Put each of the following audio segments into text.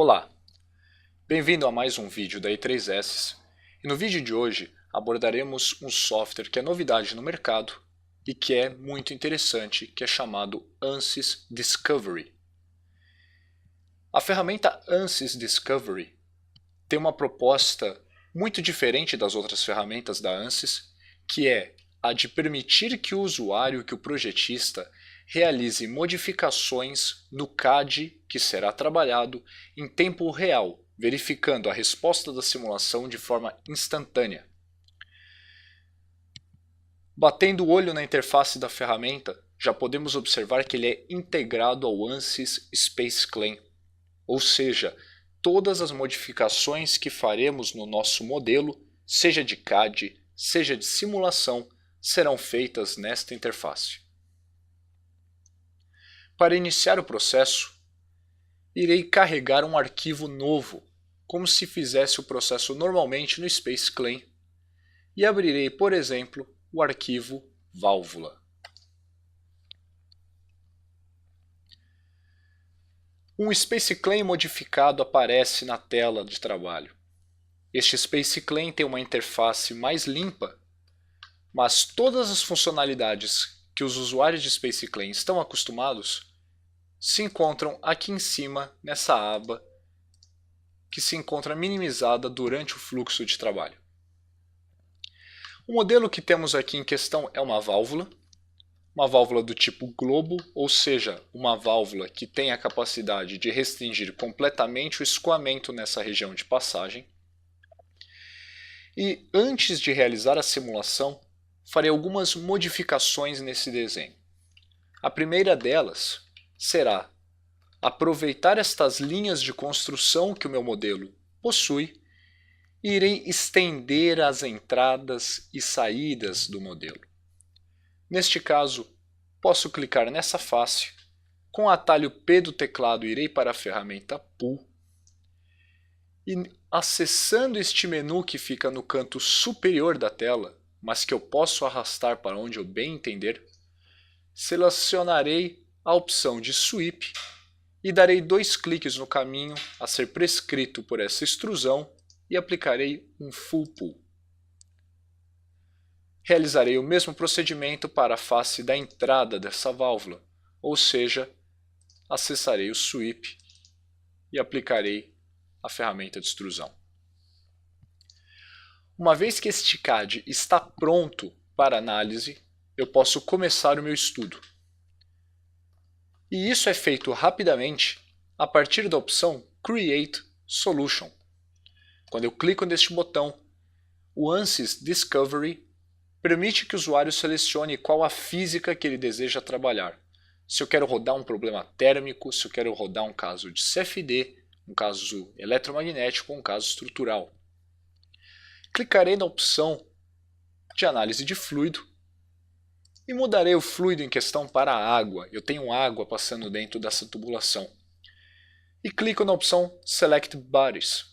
Olá, bem-vindo a mais um vídeo da E3S e no vídeo de hoje abordaremos um software que é novidade no mercado e que é muito interessante, que é chamado ANSYS Discovery. A ferramenta ANSYS Discovery tem uma proposta muito diferente das outras ferramentas da ANSYS, que é a de permitir que o usuário, que o projetista, realize modificações no CAD que será trabalhado em tempo real, verificando a resposta da simulação de forma instantânea. Batendo o olho na interface da ferramenta, já podemos observar que ele é integrado ao ANSYS SpaceClaim, ou seja, todas as modificações que faremos no nosso modelo, seja de CAD, seja de simulação, serão feitas nesta interface. Para iniciar o processo, irei carregar um arquivo novo, como se fizesse o processo normalmente no SpaceClaim, e abrirei, por exemplo, o arquivo válvula. Um SpaceClaim modificado aparece na tela de trabalho. Este SpaceClaim tem uma interface mais limpa, mas todas as funcionalidades que os usuários de SpaceClaim estão acostumados se encontram aqui em cima nessa aba que se encontra minimizada durante o fluxo de trabalho. O modelo que temos aqui em questão é uma válvula do tipo globo, ou seja, uma válvula que tem a capacidade de restringir completamente o escoamento nessa região de passagem. E antes de realizar a simulação, farei algumas modificações nesse desenho. A primeira delas será aproveitar estas linhas de construção que o meu modelo possui e irei estender as entradas e saídas do modelo. Neste caso, posso clicar nessa face, com o atalho P do teclado irei para a ferramenta Pull e acessando este menu que fica no canto superior da tela, mas que eu posso arrastar para onde eu bem entender, selecionarei a opção de Sweep e darei 2 cliques no caminho a ser prescrito por essa extrusão e aplicarei um Full Pull. Realizarei o mesmo procedimento para a face da entrada dessa válvula, ou seja, acessarei o Sweep e aplicarei a ferramenta de extrusão. Uma vez que este CAD está pronto para análise, eu posso começar o meu estudo. E isso é feito rapidamente a partir da opção Create Solution. Quando eu clico neste botão, o ANSYS Discovery permite que o usuário selecione qual a física que ele deseja trabalhar. Se eu quero rodar um problema térmico, se eu quero rodar um caso de CFD, um caso eletromagnético ou um caso estrutural. Clicarei na opção de análise de fluido e mudarei o fluido em questão para a água. Eu tenho água passando dentro dessa tubulação. E clico na opção Select Bodies,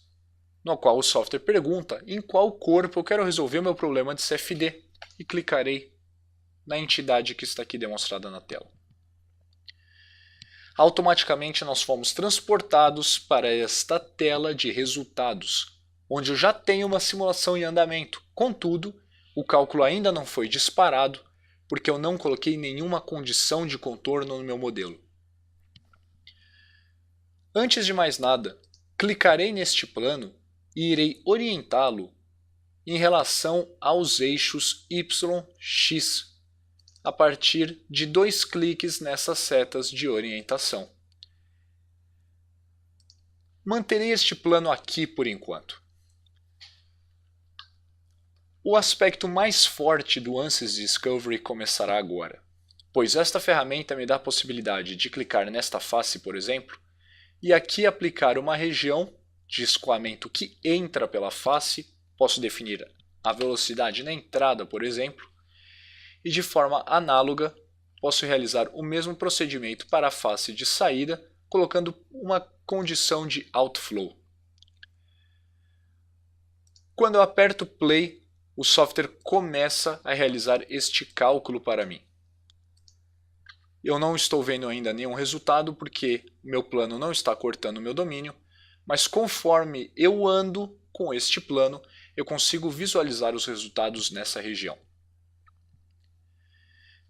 no qual o software pergunta em qual corpo eu quero resolver o meu problema de CFD e clicarei na entidade que está aqui demonstrada na tela. Automaticamente nós fomos transportados para esta tela de resultados, onde eu já tenho uma simulação em andamento. Contudo, o cálculo ainda não foi disparado, porque eu não coloquei nenhuma condição de contorno no meu modelo. Antes de mais nada, clicarei neste plano e irei orientá-lo em relação aos eixos Y, X, a partir de 2 cliques nessas setas de orientação. Manterei este plano aqui por enquanto. O aspecto mais forte do ANSYS Discovery começará agora, pois esta ferramenta me dá a possibilidade de clicar nesta face, por exemplo, e aqui aplicar uma região de escoamento que entra pela face, posso definir a velocidade na entrada, por exemplo, e de forma análoga posso realizar o mesmo procedimento para a face de saída, colocando uma condição de outflow. Quando eu aperto play, o software começa a realizar este cálculo para mim. Eu não estou vendo ainda nenhum resultado porque meu plano não está cortando o meu domínio, mas conforme eu ando com este plano, eu consigo visualizar os resultados nessa região.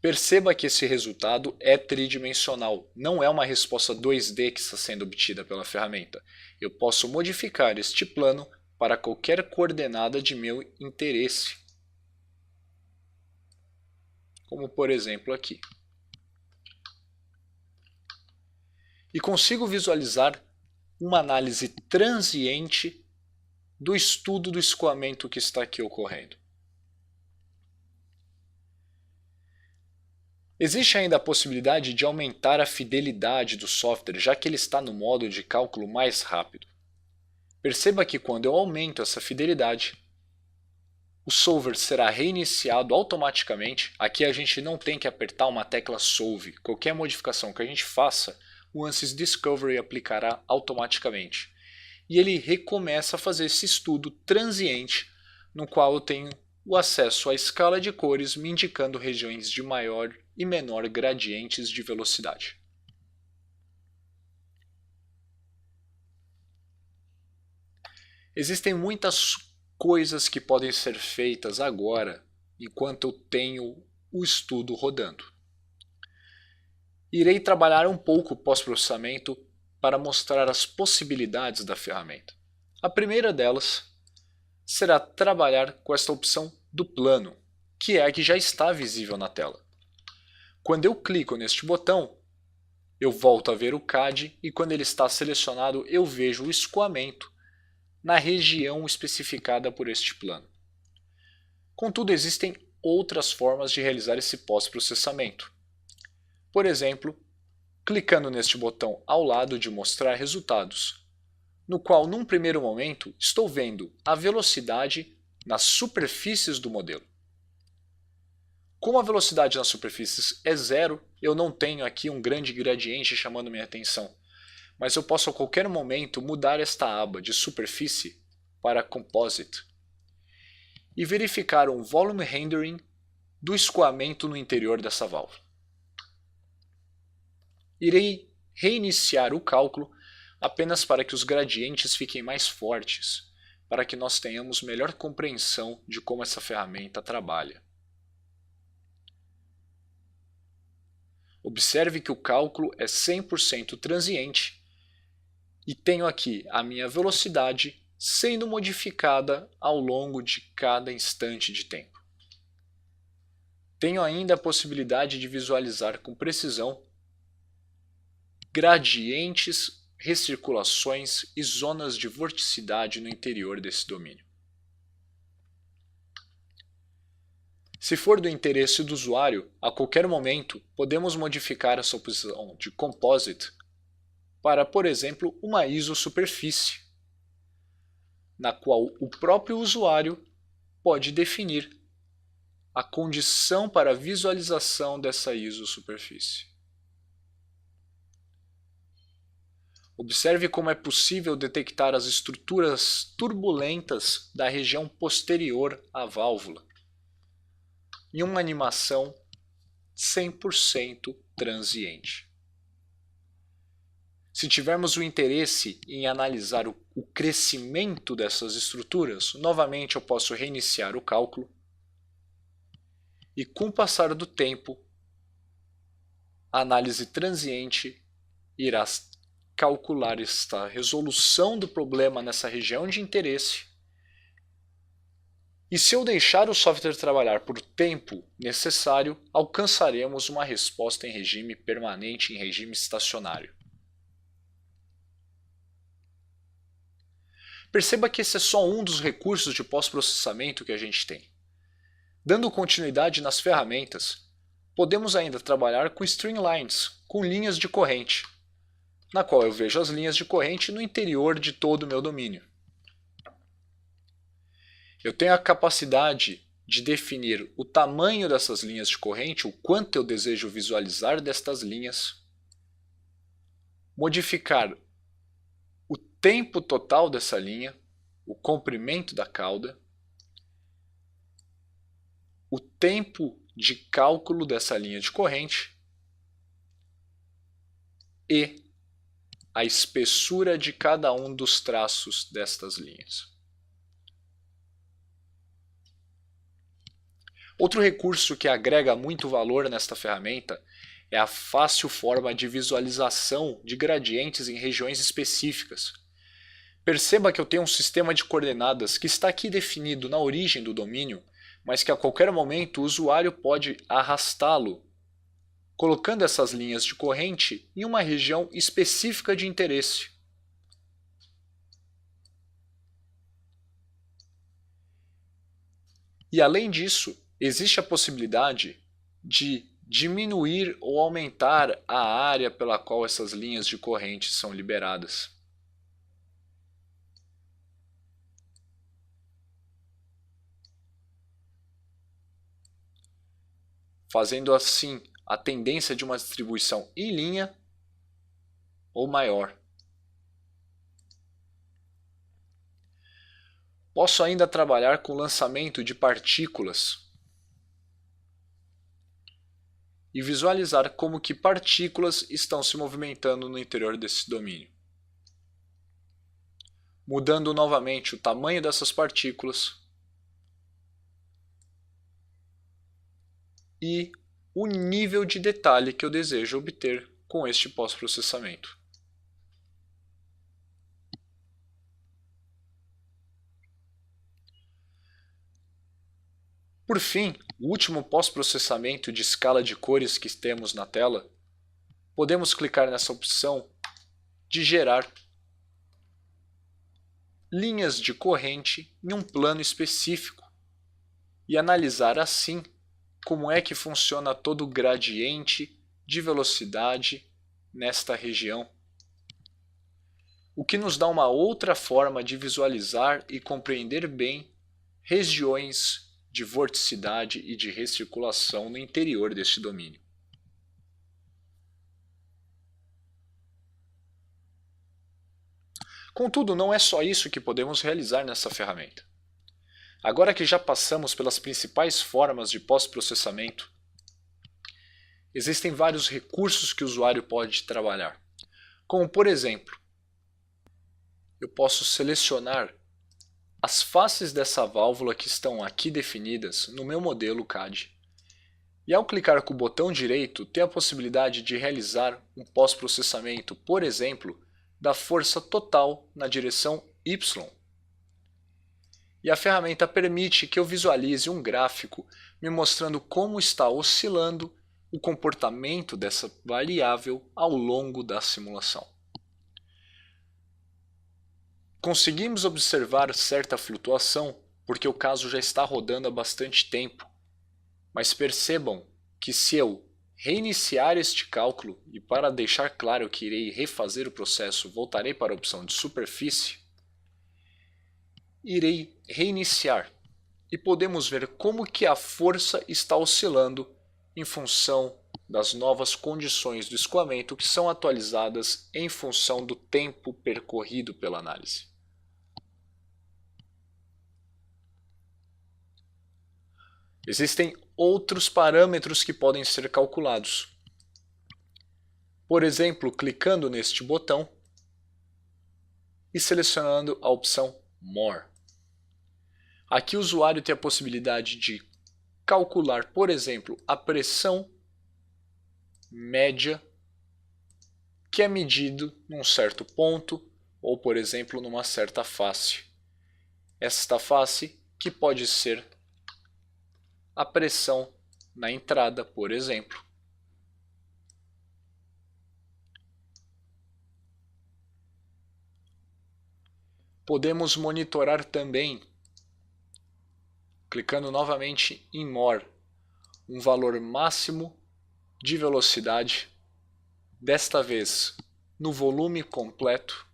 Perceba que esse resultado é tridimensional, não é uma resposta 2D que está sendo obtida pela ferramenta. Eu posso modificar este plano para qualquer coordenada de meu interesse. Como por exemplo aqui. E consigo visualizar uma análise transiente do estudo do escoamento que está aqui ocorrendo. Existe ainda a possibilidade de aumentar a fidelidade do software, já que ele está no modo de cálculo mais rápido. Perceba que quando eu aumento essa fidelidade, o solver será reiniciado automaticamente. Aqui a gente não tem que apertar uma tecla solve. Qualquer modificação que a gente faça, o ANSYS Discovery aplicará automaticamente. E ele recomeça a fazer esse estudo transiente, no qual eu tenho o acesso à escala de cores, me indicando regiões de maior e menor gradientes de velocidade. Existem muitas coisas que podem ser feitas agora, enquanto eu tenho o estudo rodando. Irei trabalhar um pouco o pós-processamento para mostrar as possibilidades da ferramenta. A primeira delas será trabalhar com esta opção do plano, que é a que já está visível na tela. Quando eu clico neste botão, eu volto a ver o CAD e quando ele está selecionado eu vejo o escoamento na região especificada por este plano. Contudo, existem outras formas de realizar esse pós-processamento. Por exemplo, clicando neste botão ao lado de mostrar resultados, no qual num primeiro momento estou vendo a velocidade nas superfícies do modelo. Como a velocidade nas superfícies é zero, eu não tenho aqui um grande gradiente chamando minha atenção, mas eu posso a qualquer momento mudar esta aba de superfície para Composite e verificar um Volume Rendering do escoamento no interior dessa válvula. Irei reiniciar o cálculo apenas para que os gradientes fiquem mais fortes, para que nós tenhamos melhor compreensão de como essa ferramenta trabalha. Observe que o cálculo é 100% transiente e tenho aqui a minha velocidade sendo modificada ao longo de cada instante de tempo. Tenho ainda a possibilidade de visualizar com precisão gradientes, recirculações e zonas de vorticidade no interior desse domínio. Se for do interesse do usuário, a qualquer momento podemos modificar essa opção de Composite para, por exemplo, uma isosuperfície, na qual o próprio usuário pode definir a condição para a visualização dessa isosuperfície. Observe como é possível detectar as estruturas turbulentas da região posterior à válvula em uma animação 100% transiente. Se tivermos o interesse em analisar o crescimento dessas estruturas, novamente eu posso reiniciar o cálculo e com o passar do tempo, a análise transiente irá calcular esta resolução do problema nessa região de interesse. E se eu deixar o software trabalhar por tempo necessário, alcançaremos uma resposta em regime permanente, em regime estacionário. Perceba que esse é só um dos recursos de pós-processamento que a gente tem. Dando continuidade nas ferramentas, podemos ainda trabalhar com streamlines, com linhas de corrente, na qual eu vejo as linhas de corrente no interior de todo o meu domínio. Eu tenho a capacidade de definir o tamanho dessas linhas de corrente, o quanto eu desejo visualizar destas linhas, modificar o tempo total dessa linha, o comprimento da cauda, o tempo de cálculo dessa linha de corrente e a espessura de cada um dos traços destas linhas. Outro recurso que agrega muito valor nesta ferramenta é a fácil forma de visualização de gradientes em regiões específicas. Perceba que eu tenho um sistema de coordenadas que está aqui definido na origem do domínio, mas que a qualquer momento o usuário pode arrastá-lo, colocando essas linhas de corrente em uma região específica de interesse. E além disso, existe a possibilidade de diminuir ou aumentar a área pela qual essas linhas de corrente são liberadas. Fazendo assim a tendência de uma distribuição em linha ou maior. Posso ainda trabalhar com o lançamento de partículas e visualizar como que partículas estão se movimentando no interior desse domínio. Mudando novamente o tamanho dessas partículas e o nível de detalhe que eu desejo obter com este pós-processamento. Por fim, o último pós-processamento de escala de cores que temos na tela, podemos clicar nessa opção de gerar linhas de corrente em um plano específico e analisar assim como é que funciona todo o gradiente de velocidade nesta região, o que nos dá uma outra forma de visualizar e compreender bem regiões de vorticidade e de recirculação no interior deste domínio. Contudo, não é só isso que podemos realizar nessa ferramenta. Agora que já passamos pelas principais formas de pós-processamento, existem vários recursos que o usuário pode trabalhar, como por exemplo, eu posso selecionar as faces dessa válvula que estão aqui definidas no meu modelo CAD. E ao clicar com o botão direito, tem a possibilidade de realizar um pós-processamento, por exemplo, da força total na direção Y. E a ferramenta permite que eu visualize um gráfico me mostrando como está oscilando o comportamento dessa variável ao longo da simulação. Conseguimos observar certa flutuação porque o caso já está rodando há bastante tempo, mas percebam que se eu reiniciar este cálculo e para deixar claro que irei refazer o processo, voltarei para a opção de superfície, irei reiniciar e podemos ver como que a força está oscilando em função das novas condições do escoamento que são atualizadas em função do tempo percorrido pela análise. Existem outros parâmetros que podem ser calculados. Por exemplo, clicando neste botão e selecionando a opção More. Aqui o usuário tem a possibilidade de calcular, por exemplo, a pressão média que é medido num certo ponto ou, por exemplo, numa certa face. Esta face que pode ser a pressão na entrada, por exemplo. Podemos monitorar também, clicando novamente em More, um valor máximo de velocidade, desta vez no volume completo.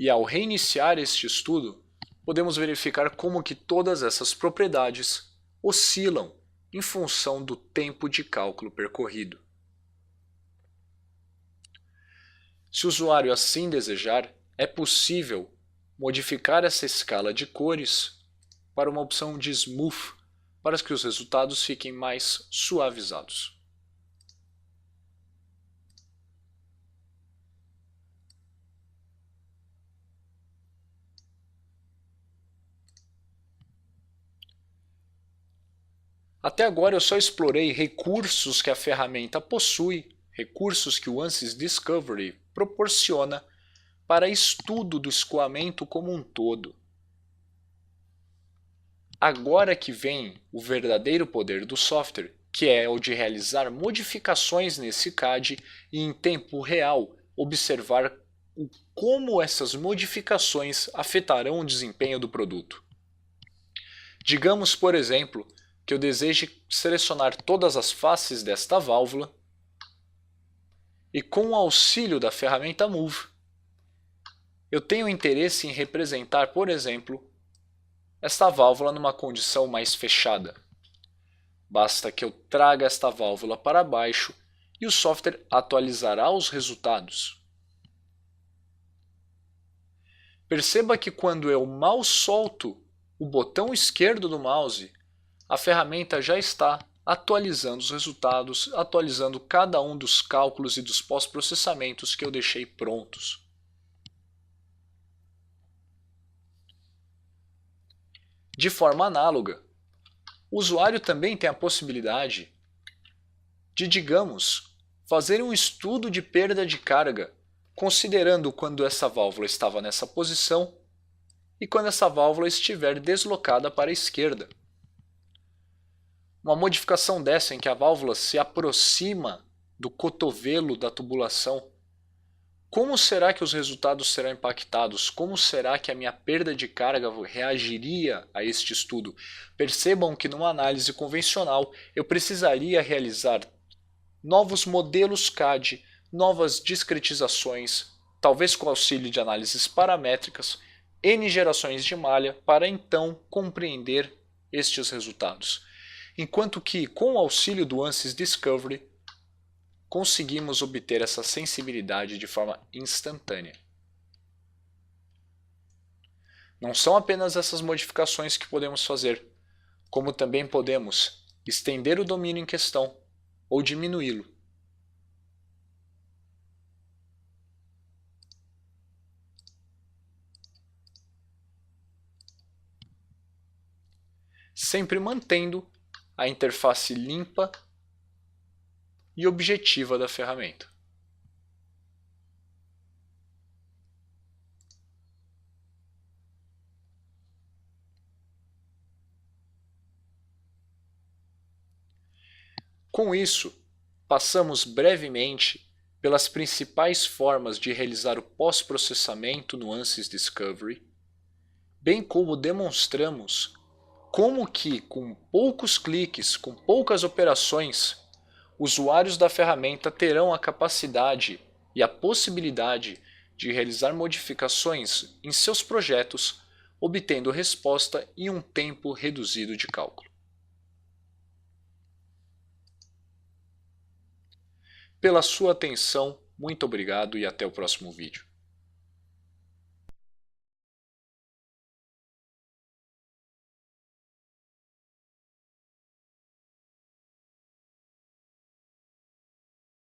E ao reiniciar este estudo, podemos verificar como que todas essas propriedades oscilam em função do tempo de cálculo percorrido. Se o usuário assim desejar, é possível modificar essa escala de cores para uma opção de Smooth, para que os resultados fiquem mais suavizados. Até agora eu só explorei recursos que a ferramenta possui, recursos que o ANSYS Discovery proporciona para estudo do escoamento como um todo. Agora que vem o verdadeiro poder do software, que é o de realizar modificações nesse CAD e em tempo real observar como essas modificações afetarão o desempenho do produto. Digamos, por exemplo, que eu deseje selecionar todas as faces desta válvula e com o auxílio da ferramenta Move, eu tenho interesse em representar, por exemplo, esta válvula numa condição mais fechada. Basta que eu traga esta válvula para baixo e o software atualizará os resultados. Perceba que quando eu mal solto o botão esquerdo do mouse, a ferramenta já está atualizando os resultados, atualizando cada um dos cálculos e dos pós-processamentos que eu deixei prontos. De forma análoga, o usuário também tem a possibilidade de, digamos, fazer um estudo de perda de carga, considerando quando essa válvula estava nessa posição e quando essa válvula estiver deslocada para a esquerda. Uma modificação dessa em que a válvula se aproxima do cotovelo da tubulação, como será que os resultados serão impactados? Como será que a minha perda de carga reagiria a este estudo? Percebam que numa análise convencional eu precisaria realizar novos modelos CAD, novas discretizações, talvez com auxílio de análises paramétricas, N gerações de malha para então compreender estes resultados. Enquanto que com o auxílio do ANSYS Discovery conseguimos obter essa sensibilidade de forma instantânea. Não são apenas essas modificações que podemos fazer, como também podemos estender o domínio em questão ou diminuí-lo. Sempre mantendo a interface limpa e objetiva da ferramenta. Com isso, passamos brevemente pelas principais formas de realizar o pós-processamento no ANSYS Discovery, bem como demonstramos como que, com poucos cliques, com poucas operações, usuários da ferramenta terão a capacidade e a possibilidade de realizar modificações em seus projetos, obtendo resposta em um tempo reduzido de cálculo. Pela sua atenção, muito obrigado e até o próximo vídeo.